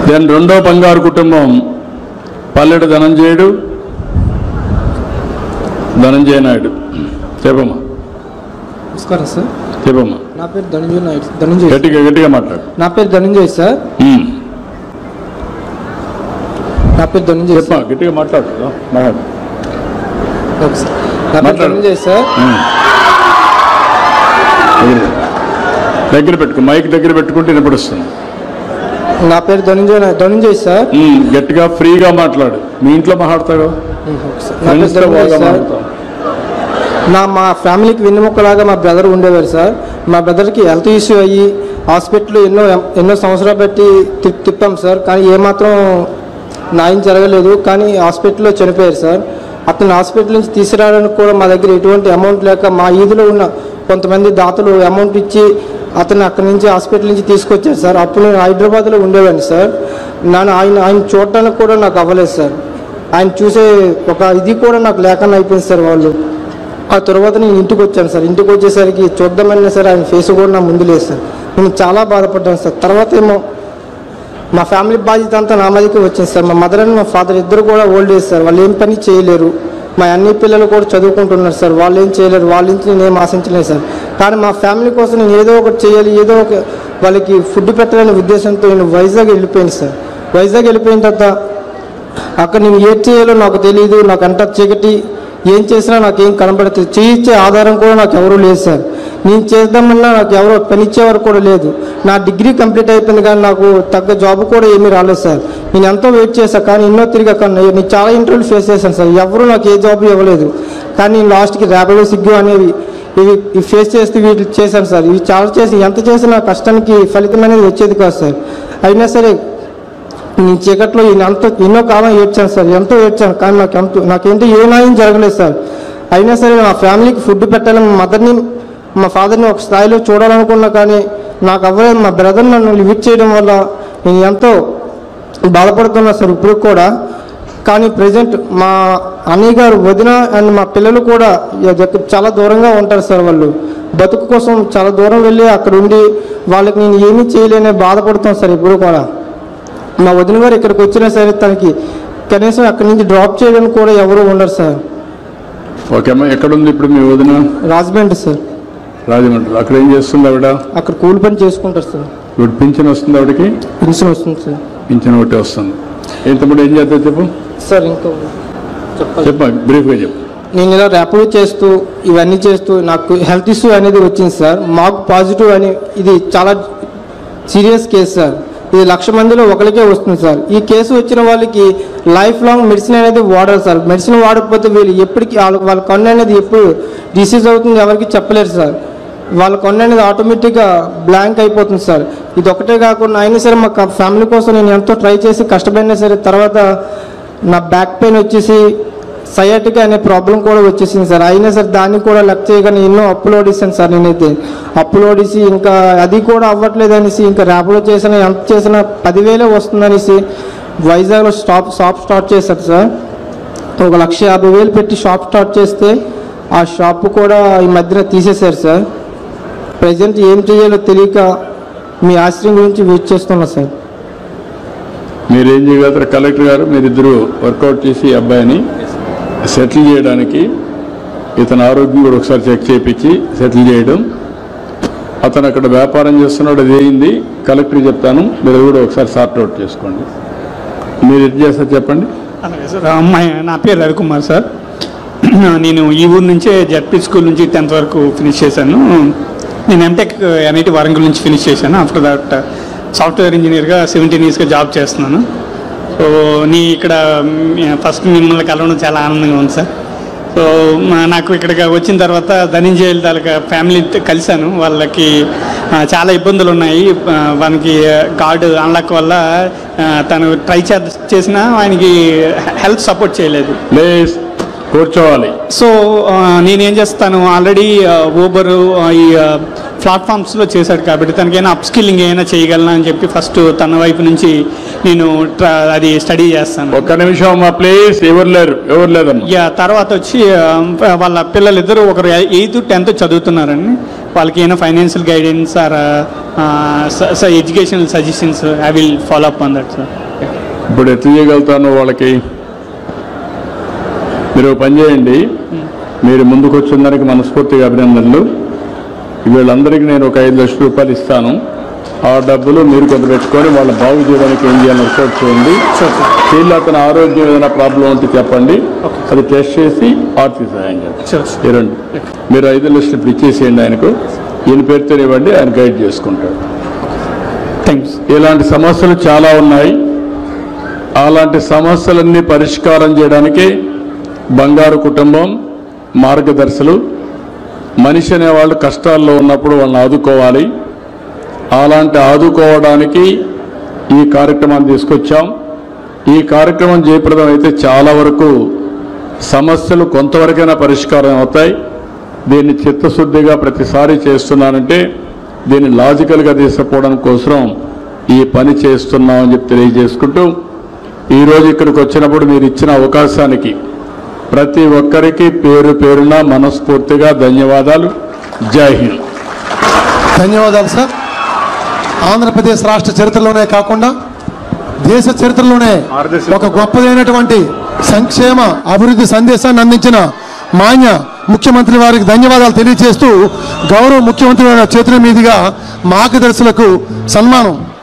Then రెండో బంగారు కుటుంబం పల్లెడు ధనంజయ నాయుడు. చెప్పమ్మా. నమస్కారం సార్. చెప్పమ్మా. నా పేరు ధనంజయ నాయుడు. ధనంజయ గట్టిగా మాట్లాడు. నా పేరు ధనంజయ్ సార్. నా పేరు ధనంజయ్. గట్టిగా మాట్లాడు. నా పేరు ధనంజయ్ సార్. దగ్గర పెట్టుకో, మైక్ దగ్గర పెట్టుకుంటే వినపడుస్తుంది. నా పేరు ధనంజయ్ సార్. గట్టిగా ఫ్రీగా మాట్లాడు. మీ ఇంట్లో మాట్లాడతాడు. మా ఫ్యామిలీకి వెన్నెముక్కలాగా మా బ్రదర్ ఉండేవారు సార్. మా బ్రదర్కి హెల్త్ ఇష్యూ అయ్యి హాస్పిటల్ ఎన్నో సంవత్సరాలు బట్టి తిప్పాం సార్. కానీ ఏమాత్రం న్యాయం జరగలేదు. కానీ హాస్పిటల్లో చనిపోయారు సార్. అతను హాస్పిటల్ నుంచి తీసుకురావడానికి కూడా మా దగ్గర ఎటువంటి అమౌంట్ లేక మా ఈదులో ఉన్న కొంతమంది దాతలు అమౌంట్ ఇచ్చి అతను అక్కడి నుంచి హాస్పిటల్ నుంచి తీసుకొచ్చారు సార్. అప్పుడు నేను హైదరాబాద్లో ఉండేవాడిని సార్. ఆయన చూడటానికి కూడా నాకు అవ్వలేదు సార్. ఆయన చూసే ఒక ఇది కూడా నాకు లేకుండా అయిపోయింది సార్ వాళ్ళు. ఆ తర్వాత నేను ఇంటికి వచ్చాను సార్. ఇంటికి వచ్చేసరికి చూద్దామన్నా సరే ఆయన ఫేస్ కూడా నా ముందు లేదు సార్. నేను చాలా బాధపడ్డాను సార్. తర్వాత ఏమో మా ఫ్యామిలీ బాధ్యత అంతా నా మీదకి వచ్చింది సార్. మా మదర్ అండ్ మా ఫాదర్ ఇద్దరు కూడా ఓల్డ్ ఏజ్ సార్. వాళ్ళు ఏం పని చేయలేరు. మా అన్ని పిల్లలు కూడా చదువుకుంటున్నారు సార్. వాళ్ళు ఏం చేయలేరు. వాళ్ళ నుంచి నేనేం ఆశించలేదు సార్. కానీ మా ఫ్యామిలీ కోసం నేను ఏదో ఒకటి చేయాలి, ఏదో ఒక వాళ్ళకి ఫుడ్ పెట్టాలనే ఉద్దేశంతో నేను వైజాగ్ వెళ్ళిపోయాను సార్. వైజాగ్ వెళ్ళిపోయిన తర్వాత అక్కడ నేను ఏం చేయాలో నాకు తెలియదు. నాకంతా చీకటి, ఏం చేసినా నాకేం కనబడుతుంది. చేయించే ఆధారం కూడా నాకు ఎవరూ లేదు సార్. నేను చేద్దామన్నా నాకు ఎవరో పనిచ్చేవారు కూడా లేదు. నా డిగ్రీ కంప్లీట్ అయిపోయింది కానీ నాకు తగ్గ జాబ్ కూడా ఏమీ రాలేదు సార్. నేను ఎంతో వెయిట్ చేశాను కానీ ఎన్నో తిరిగాక నేను చాలా ఇంటర్వ్యూలు ఫేస్ చేశాను సార్. ఎవరు నాకు ఏ జాబ్ ఇవ్వలేదు. కానీ నేను లాస్ట్కి ర్యాపిడో, స్విగ్గీ అనేవి ఇవి ఫేస్ చేస్తూ వీటి చేశాను సార్. ఇవి చాలా చేసి ఎంత చేసినా కష్టానికి ఫలితం అనేది వచ్చేది కాదు సార్. అయినా సరే నేను చీకట్లో ఎన్నో కాలం ఏడ్చాను సార్. ఎంతో ఏడ్చాను కానీ నాకేంటో ఏ న్యాయం జరగలేదు సార్. అయినా సరే మా ఫ్యామిలీకి ఫుడ్ పెట్టాలని మా మదర్ని, మా ఫాదర్ని ఒక స్థాయిలో చూడాలనుకున్నా కానీ నాకు అవ్వలేదు. మా బ్రదర్ నన్ను లిమిట్ చేయడం వల్ల నేను ఎంతో బాధపడుతున్నా సార్ ఇప్పుడు కూడా. కానీ ప్రజెంట్ మా అన్నయ్య గారు, వదిన అండ్ మా పిల్లలు కూడా చాలా దూరంగా ఉంటారు సార్. వాళ్ళు బతుకు కోసం చాలా దూరం వెళ్ళి అక్కడ ఉండి వాళ్ళకి నేను ఏమీ చేయలేనే బాధపడుతున్నాను సార్ ఇప్పుడు కూడా. మా వదిన గారు ఇక్కడికి వచ్చినా సరే తనకి కనీసం అక్కడి నుంచి డ్రాప్ చేయడానికి కూడా ఎవరు ఉండరు సార్. ఓకే అమ్మా. ఎక్కడ ఉంది ఇప్పుడు మీ వదిన? రాజమండ్రి సార్. రాజమండ్రి. అక్కడ ఏం చేస్తుంది ఆవిడ? అక్కడ కూలి పని చేసుకుంటారు సార్. ఇప్పుడు పింఛన్ వస్తుంది ఆవిడకి? పింఛన్ వస్తుంది సార్. పింఛన్ ఒకటి వస్తుంది. తమ్ముడు ఏం చేస్తా చెప్పు సార్. ఇంకా చెప్ప, బ్రీఫ్గా చెప్పు. నేను ఇలా ర్యాపిడ్ చేస్తూ ఇవన్నీ చేస్తూ నాకు హెల్త్ ఇష్యూ అనేది వచ్చింది సార్. మాకు పాజిటివ్ అని ఇది చాలా సీరియస్ కేసు సార్. ఇది 1,00,000 మందిలో ఒకరికే వస్తుంది సార్. ఈ కేసు వచ్చిన వాళ్ళకి లైఫ్ లాంగ్ మెడిసిన్ అనేది వాడాలి సార్. మెడిసిన్ వాడకపోతే వీళ్ళు ఎప్పటికీ వాళ్ళ కన్ను అనేది ఎప్పుడు డిసీజ్ అవుతుంది ఎవరికి చెప్పలేరు సార్. వాళ్ళ కన్ను అనేది ఆటోమేటిక్గా బ్లాంక్ అయిపోతుంది సార్. ఇది ఒకటే కాకుండా అయినా సరే మా ఫ్యామిలీ కోసం నేను ఎంతో ట్రై చేసి కష్టపడినా సరే తర్వాత నా బ్యాక్ పెయిన్ వచ్చేసి సయాటికా అనే ప్రాబ్లం కూడా వచ్చేసింది సార్. అయినా సరే దాన్ని కూడా లెక్క చేయగానే ఎన్నో అప్లోడ్ ఇస్తాను సార్. నేనైతే అప్లోడ్ ఇసి ఇంకా అది కూడా అవ్వట్లేదు అనేసి ఇంకా ర్యాపిడో చేసినా ఎంత చేసినా 10,000 వస్తుందనేసి వైజాగ్లో షాప్ స్టార్ట్ చేశారు సార్. 1,50,000 పెట్టి షాప్ స్టార్ట్ చేస్తే ఆ షాప్ కూడా ఈ మధ్యన తీసేశారు సార్. ప్రజెంట్ ఏం చేయాలో తెలియక మీ ఆశ్రయం గురించి వెయిట్ చేస్తున్నా సార్. మీరేం చేయగలుగుతారు? కలెక్టర్ గారు మీరిద్దరూ వర్కౌట్ చేసి అబ్బాయిని సెటిల్ చేయడానికి, ఇతని ఆరోగ్యం కూడా ఒకసారి చెక్ చేయించి సెటిల్ చేయడం. అతను అక్కడ వ్యాపారం చేస్తున్నాడు, అది అయింది. కలెక్టర్ చెప్తాను, మీరు కూడా ఒకసారి సార్ట్ అవుట్ చేసుకోండి. మీరు ఎట్ చేస్తారు చెప్పండి. అలాగే సార్. అమ్మాయి నా పేరు రవికుమార్ సార్. నేను ఈ ఊరు నుంచే జెడ్పీ స్కూల్ నుంచి 10th వరకు ఫినిష్ చేశాను. నేను ఎంటెక్ NIT వరంగల్ నుంచి ఫినిష్ చేశాను. ఆఫ్టర్ దట్ సాఫ్ట్వేర్ ఇంజనీర్గా 17 yearsగా జాబ్ చేస్తున్నాను. సో ఇక్కడ ఫస్ట్ మిమ్మల్ని కలవడం చాలా ఆనందంగా ఉంది సార్. సో నాకు ఇక్కడికి వచ్చిన తర్వాత ధనంజయ్ తాలూకా ఫ్యామిలీ కలిశాను. వాళ్ళకి చాలా ఇబ్బందులు ఉన్నాయి. వానికి గాడ్ అన్లాక్ వల్ల తను ట్రై చేసినా ఆయనకి హెల్త్ సపోర్ట్ చేయలేదు. కూర్చోవాలి. సో నేనేం చేస్తాను, ఆల్రెడీ ఊబర్ ఈ ప్లాట్ఫామ్స్లో చేశాడు కాబట్టి తనకైనా అప్స్కిల్లింగ్ ఏమైనా చేయగలనా అని చెప్పి ఫస్ట్ తన వైపు నుంచి నేను అది స్టడీ చేస్తాను. ఒక్క నిమిషం అమ్మా ప్లీజ్. ఎవరు లేదమ్మా. యా, తర్వాత వచ్చి వాళ్ళ పిల్లలిద్దరూ ఒకరు 8th 10th చదువుతున్నారండి. వాళ్ళకి ఏమైనా financial guidance or educational suggestions I will follow up on that sir. ఇప్పుడు ఎట్లా చేయగలుగుతాను వాళ్ళకి? మీరు పని చేయండి, మీరు ముందుకు వచ్చిన దానికి మనస్ఫూర్తిగా అభినందనలు. వీళ్ళందరికీ నేను ఒక 5 లక్షల రూపాయలు ఇస్తాను. ఆ డబ్బులు మీరు కొంత పెట్టుకొని వాళ్ళ బాగు చేయడానికి ఏం చేయాలని రిపోర్ట్ చేయండి. వీళ్ళు అతని ఆరోగ్యం ఏదైనా ప్రాబ్లం ఉంటే చెప్పండి, అది టెస్ట్ చేసి ఆర్థిక సహాయం చేయండి. ఇరండి, మీరు 5 లక్షలు ఇప్పుడు ఇచ్చేసేయండి ఆయనకు. ఈయన పేరుతో ఇవ్వండి, ఆయన గైడ్ చేసుకుంటాడు. థ్యాంక్స్. ఇలాంటి సమస్యలు చాలా ఉన్నాయి. అలాంటి సమస్యలన్నీ పరిష్కారం చేయడానికి బంగారు కుటుంబం మార్గదర్శులు. మనిషి అనేవాళ్ళు కష్టాల్లో ఉన్నప్పుడు వాళ్ళని ఆదుకోవాలి. అలాంటి ఆదుకోవడానికి ఈ కార్యక్రమాన్ని తీసుకొచ్చాం. ఈ కార్యక్రమం జయప్రదం అయితే చాలా వరకు సమస్యలు కొంతవరకైనా పరిష్కారం అవుతాయి. దీన్ని చిత్తశుద్ధిగా ప్రతిసారి చేస్తున్నానంటే దీన్ని లాజికల్గా తీసుకుపోవడం కోసం ఈ పని చేస్తున్నామని చెప్పి తెలియజేసుకుంటూ, ఈరోజు ఇక్కడికి వచ్చినప్పుడు మీరు ఇచ్చిన అవకాశానికి ప్రతి ఒక్కరికి పేరు పేరున మనస్ఫూర్తిగా ధన్యవాదాలు. జై హింద్. ధన్యవాదాలు సార్. ఆంధ్రప్రదేశ్ రాష్ట్ర చరిత్రలోనే కాకుండా దేశ చరిత్రలోనే ఒక గొప్పదైనటువంటి సంక్షేమ అభివృద్ధి సందేశాన్ని అందించిన మాన్య ముఖ్యమంత్రి వారికి ధన్యవాదాలు తెలియజేస్తూ, గౌరవ ముఖ్యమంత్రి వారి చేతుల మీదుగా మార్గదర్శులకు సన్మానం